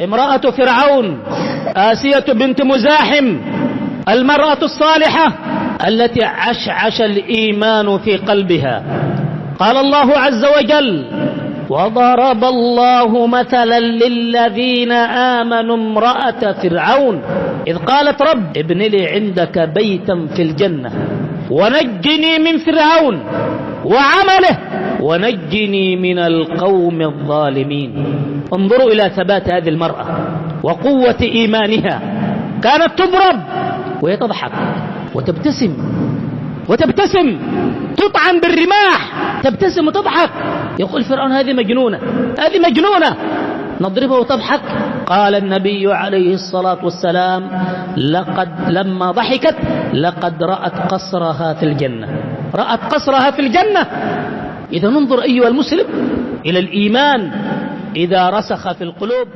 امرأة فرعون آسية بنت مزاحم، المرأة الصالحة التي عشعش الإيمان في قلبها. قال الله عز وجل: وضرب الله مثلا للذين آمنوا امرأة فرعون إذ قالت رب ابن لي عندك بيتا في الجنة ونجني من فرعون وعمله ونجني من القوم الظالمين. انظروا إلى ثبات هذه المرأة وقوة إيمانها، كانت تضرب وهي تضحك وتبتسم تطعن بالرماح، تبتسم وتضحك. يقول فرعون: هذه مجنونة، نضربها وتضحك. قال النبي عليه الصلاة والسلام: لما ضحكت لقد رأت قصرها في الجنة. إذا ننظر أيها المسلم إلى الإيمان إذا رسخ في القلوب